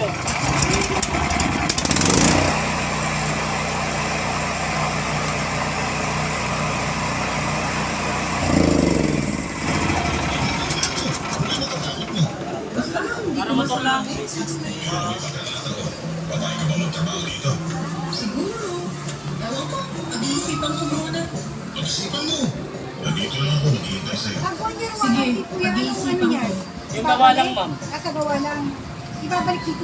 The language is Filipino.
dito. Para motor lang. Siguro. Ewan ko. Pag-iisipan ko muna. Pag-isipan mo. Nandito lang ako, naghihintay sa'yo. Sige, pag-iisipan ko. Yung gawa lang, ma'am. Kagawa lang. Ibabalik dito